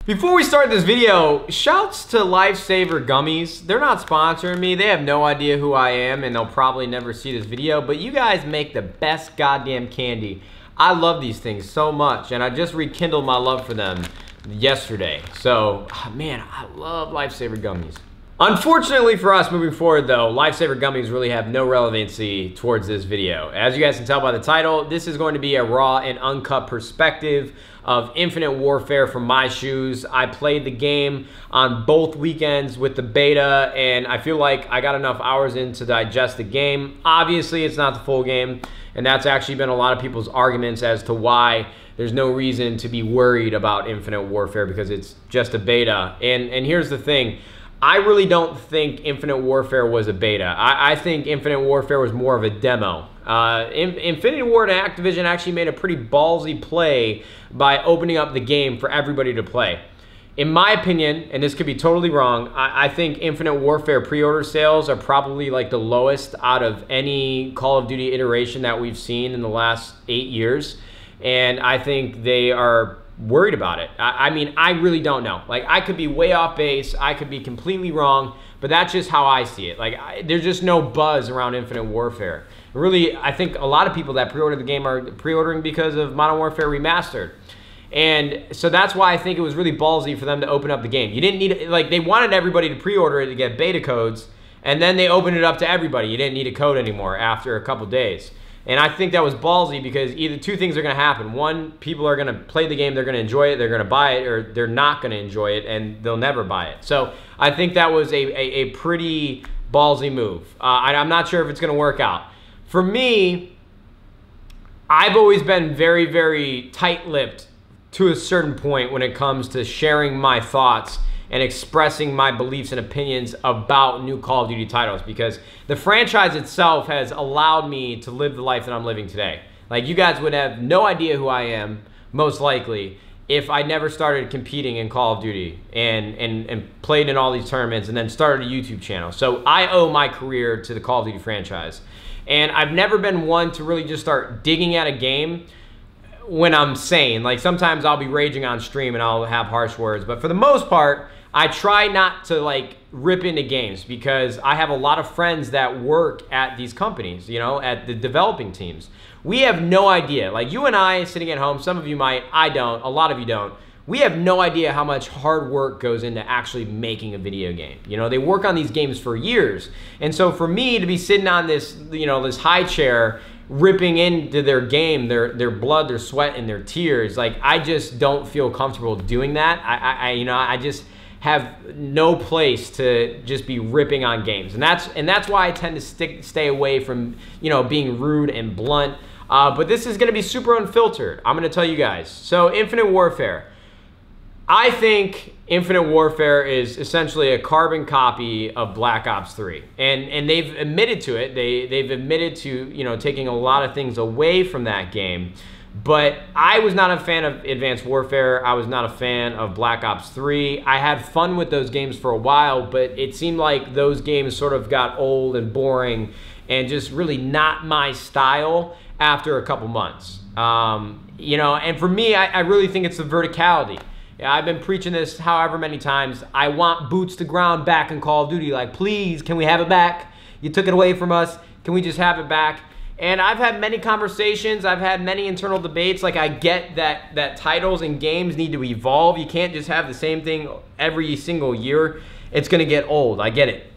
Before we start this video, shouts to Lifesaver Gummies. They're not sponsoring me. They have no idea who I am, and they'll probably never see this video, but you guys make the best goddamn candy. I love these things so much, and I just rekindled my love for them yesterday. So, man, I love Lifesaver Gummies. Unfortunately for us moving forward though, Lifesaver Gummies really have no relevancy towards this video. As you guys can tell by the title, this is going to be a raw and uncut perspective of Infinite Warfare from my shoes. I played the game on both weekends with the beta, and I feel like I got enough hours in to digest the game. Obviously, it's not the full game, and that's actually been a lot of people's arguments as to why there's no reason to be worried about Infinite Warfare because it's just a beta. And here's the thing. I really don't think Infinite Warfare was a beta. I think Infinite Warfare was more of a demo. Infinity Ward and Activision actually made a pretty ballsy play by opening up the game for everybody to play. In my opinion, and this could be totally wrong, I think Infinite Warfare pre-order sales are probably like the lowest out of any Call of Duty iteration that we've seen in the last 8 years. And I think they are worried about it. I mean, I really don't know. Like, I could be way off base. I could be completely wrong, but that's just how I see it. Like, there's just no buzz around Infinite Warfare. Really, I think a lot of people that pre-ordered the game are pre-ordering because of Modern Warfare Remastered. And so that's why I think it was really ballsy for them to open up the game. You didn't need, like, they wanted everybody to pre-order it to get beta codes, and then they opened it up to everybody. You didn't need a code anymore after a couple days. And I think that was ballsy because either two things are going to happen. One, people are going to play the game, they're going to enjoy it, they're going to buy it, or they're not going to enjoy it, and they'll never buy it. So I think that was a pretty ballsy move. I'm not sure if it's going to work out. For me, I've always been very, very tight-lipped to a certain point when it comes to sharing my thoughts and expressing my beliefs and opinions about new Call of Duty titles, because the franchise itself has allowed me to live the life that I'm living today. Like, you guys would have no idea who I am, most likely, if I never started competing in Call of Duty and played in all these tournaments and then started a YouTube channel. So I owe my career to the Call of Duty franchise. And I've never been one to really just start digging at a game when I'm sane. Like, sometimes I'll be raging on stream and I'll have harsh words, but for the most part, I try not to like rip into games because I have a lot of friends that work at these companies, you know, at the developing teams. We have no idea. Like, you and I sitting at home, some of you might, I don't, a lot of you don't. We have no idea how much hard work goes into actually making a video game. You know, they work on these games for years. And so for me to be sitting on this, you know, this high chair ripping into their game, their blood, their sweat, and their tears, like, I just don't feel comfortable doing that. I just have no place to just be ripping on games, and that's why I tend to stay away from, you know, being rude and blunt. But this is going to be super unfiltered. I'm going to tell you guys. So, Infinite Warfare. I think Infinite Warfare is essentially a carbon copy of Black Ops 3, and they've admitted to it. They've admitted to, you know, taking a lot of things away from that game. But I was not a fan of Advanced Warfare. I was not a fan of Black Ops 3. I had fun with those games for a while, but it seemed like those games sort of got old and boring and just really not my style after a couple months. You know, and for me, I really think it's the verticality. Yeah, I've been preaching this however many times. I want boots to ground back in Call of Duty. Like, please, can we have it back? You took it away from us. Can we just have it back? And I've had many conversations, I've had many internal debates. Like, I get that titles and games need to evolve. You can't just have the same thing every single year. It's gonna get old, I get it.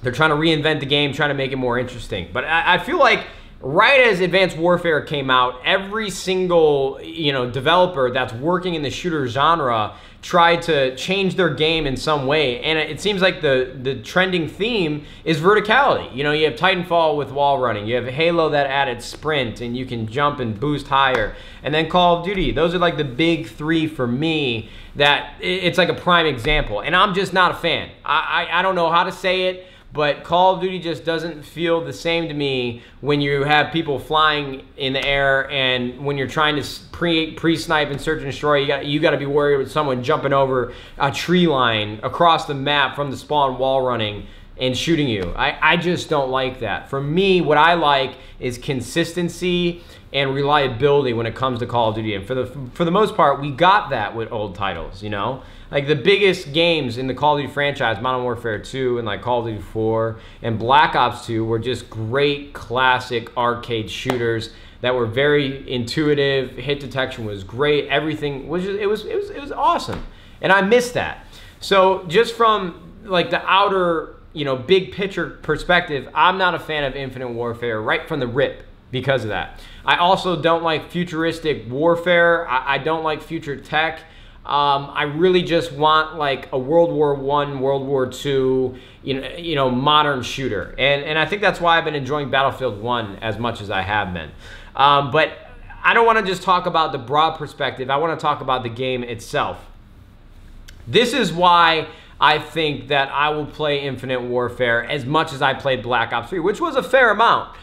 They're trying to reinvent the game, trying to make it more interesting. But I feel like right as Advanced Warfare came out, every single, you know, developer that's working in the shooter genre tried to change their game in some way, and it seems like the trending theme is verticality. You know, you have Titanfall with wall running, you have Halo that added sprint, and you can jump and boost higher, and then Call of Duty. Those are like the big three for me that it's like a prime example, and I'm just not a fan. I don't know how to say it, but Call of Duty just doesn't feel the same to me when you have people flying in the air and when you're trying to pre-snipe and search and destroy. You got to be worried with someone jumping over a tree line across the map from the spawn wall running and shooting you. I just don't like that. For me, what I like is consistency and reliability when it comes to Call of Duty. And for the most part, we got that with old titles, you know? Like the biggest games in the Call of Duty franchise, Modern Warfare 2 and like Call of Duty 4 and Black Ops 2 were just great classic arcade shooters that were very intuitive. Hit detection was great. Everything was just, it was awesome. And I miss that. So just from like the outer, you know, big picture perspective, I'm not a fan of Infinite Warfare right from the rip because of that. I also don't like futuristic warfare. I don't like future tech. I really just want like a World War I, World War II, you know, modern shooter. And I think that's why I've been enjoying Battlefield 1 as much as I have been. But I don't want to just talk about the broad perspective. I want to talk about the game itself. This is why I think that I will play Infinite Warfare as much as I played Black Ops 3, which was a fair amount.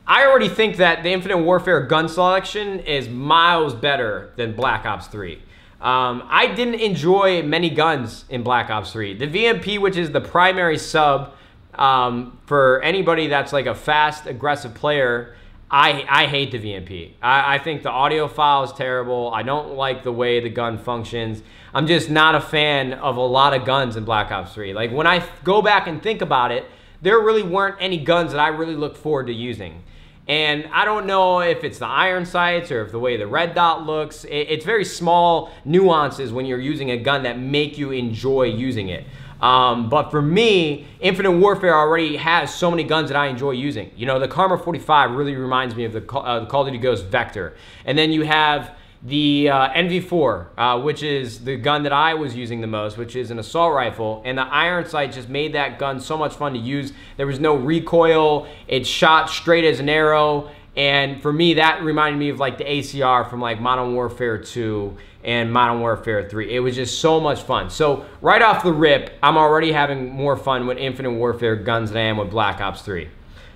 I already think that the Infinite Warfare gun selection is miles better than Black Ops 3. I didn't enjoy many guns in Black Ops 3. The VMP, which is the primary sub for anybody that's like a fast, aggressive player, I hate the VMP. I think the audio file is terrible. I don't like the way the gun functions. I'm just not a fan of a lot of guns in Black Ops 3. Like when I go back and think about it, there really weren't any guns that I really look forward to using. And I don't know if it's the iron sights or if the way the red dot looks. It's very small nuances when you're using a gun that make you enjoy using it. But for me, Infinite Warfare already has so many guns that I enjoy using. You know, the Karma 45 really reminds me of the Call of Duty Ghost Vector. And then you have the NV4, which is the gun that I was using the most, which is an assault rifle. And the iron sight just made that gun so much fun to use. There was no recoil. It shot straight as an arrow. And for me, that reminded me of like the ACR from like Modern Warfare 2 and Modern Warfare 3. It was just so much fun. So right off the rip, I'm already having more fun with Infinite Warfare guns than I am with Black Ops 3.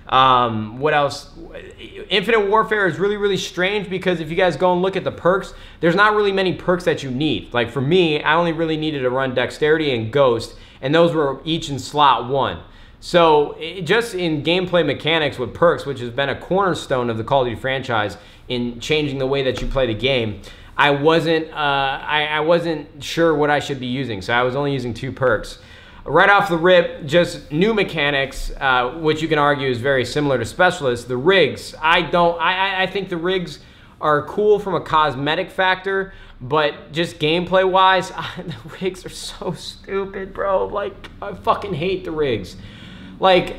What else? Infinite Warfare is really, really strange because if you guys go and look at the perks, there's not really many perks that you need. Like for me, I only really needed to run Dexterity and Ghost, and those were each in slot 1. So just in gameplay mechanics with perks, which has been a cornerstone of the Call of Duty franchise in changing the way that you play the game, I wasn't sure what I should be using, so I was only using 2 perks. Right off the rip, just new mechanics, which you can argue is very similar to Specialists. The rigs, I think the rigs are cool from a cosmetic factor, but just gameplay-wise, the rigs are so stupid, bro. Like, I fucking hate the rigs. Like,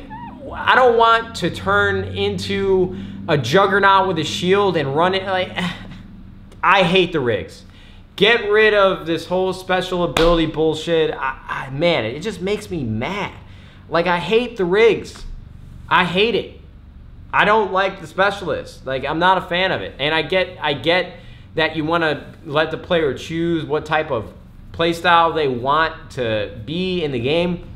I don't want to turn into a juggernaut with a shield and run it. Like, I hate the rigs. Get rid of this whole special ability bullshit. Man, it just makes me mad. Like, I hate the rigs. I hate it. I don't like the Specialists. Like, I'm not a fan of it. And I get that you want to let the player choose what type of playstyle they want to be in the game.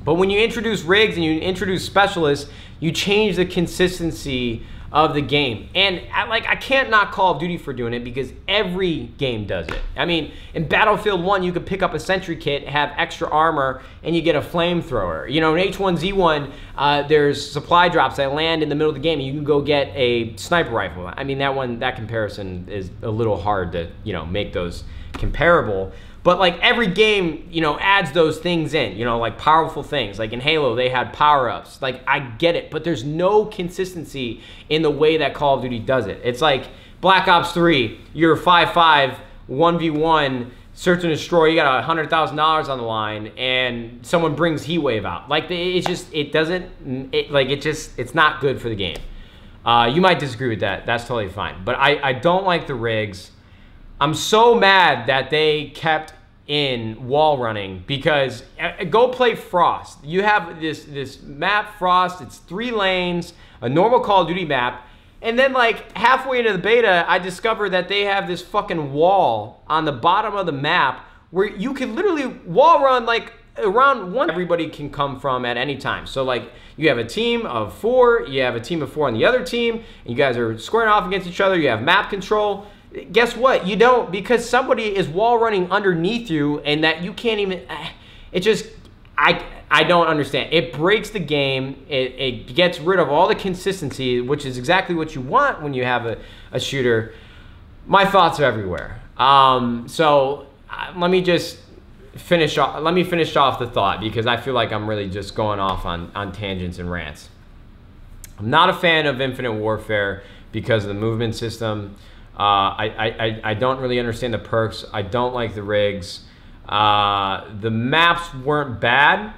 But when you introduce rigs and you introduce Specialists, you change the consistency of the game. And I can't knock Call of Duty for doing it because every game does it. I mean, in Battlefield 1, you could pick up a sentry kit, have extra armor, and you get a flamethrower. You know, in H1Z1, there's supply drops that land in the middle of the game, and you can go get a sniper rifle. I mean, that comparison is a little hard to, you know, make those comparable. But like every game, you know, adds those things in, you know, like powerful things. Like in Halo, they had power-ups. Like, I get it, but there's no consistency in the way that Call of Duty does it. It's like Black Ops 3, you're 5-5, 1v1, search and destroy, you got $100,000 on the line, and someone brings Heatwave out. Like, it's not good for the game. You might disagree with that. That's totally fine. But I don't like the rigs. I'm so mad that they kept in wall running because go play Frost. You have this map, Frost. It's 3 lanes, a normal Call of Duty map. And then like halfway into the beta, I discovered that they have this fucking wall on the bottom of the map where you can literally wall run like around one everybody can come from at any time. So like you have a team of 4, you have a team of 4 on the other team, and you guys are squaring off against each other. You have map control. Guess what? You don't, because somebody is wall running underneath you and that you can't even, it just, I don't understand. It breaks the game. It gets rid of all the consistency, which is exactly what you want when you have a shooter. My thoughts are everywhere. So let me just finish off. Let me finish off the thought, because I feel like I'm really just going off on tangents and rants. I'm not a fan of Infinite Warfare because of the movement system. I don't really understand the perks. I don't like the rigs. The maps weren't bad.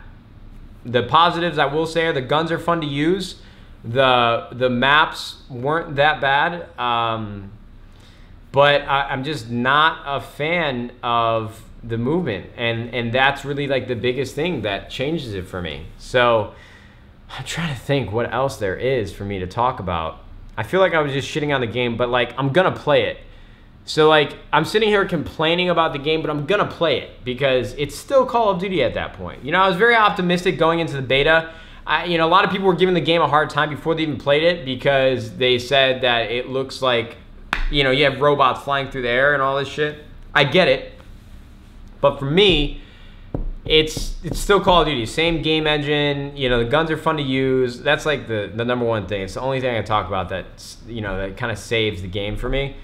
The positives, I will say, are the guns are fun to use. The maps weren't that bad. But I'm just not a fan of the movement. And that's really like the biggest thing that changes it for me. So I'm trying to think what else there is for me to talk about. I feel like I was just shitting on the game, but like I'm gonna play it. So like I'm sitting here complaining about the game, but I'm gonna play it because it's still Call of Duty at that point. You know, I was very optimistic going into the beta. You know, a lot of people were giving the game a hard time before they even played it because they said that it looks like, you know, you have robots flying through the air and all this shit. I get it, but for me, it's still Call of Duty. Same game engine. You know, the guns are fun to use. That's like the number one thing. It's the only thing I talk about that, you know, that kind of saves the game for me.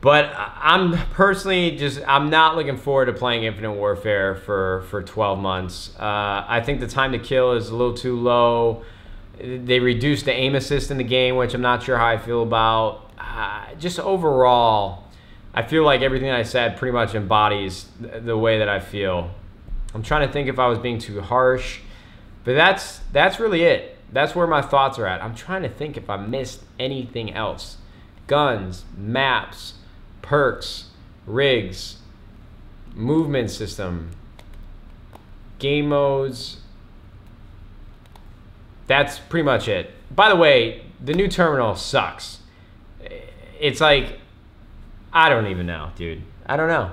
But I'm personally I'm not looking forward to playing Infinite Warfare for 12 months. I think the time to kill is a little too low. They reduced the aim assist in the game, which I'm not sure how I feel about. Just overall, I feel like everything I said pretty much embodies the way that I feel. I'm trying to think if I was being too harsh, but that's really it. That's where my thoughts are at. I'm trying to think if I missed anything else. Guns, maps, perks, rigs, movement system, game modes. That's pretty much it. By the way, the new terminal sucks. It's like, I don't even know, dude. I don't know.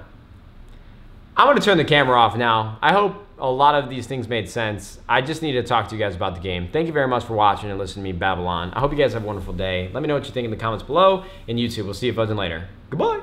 I'm going to turn the camera off now. I hope a lot of these things made sense. I just need to talk to you guys about the game. Thank you very much for watching and listening to me babble on. I hope you guys have a wonderful day. Let me know what you think in the comments below, and YouTube. We'll see you fuzzing later. Goodbye.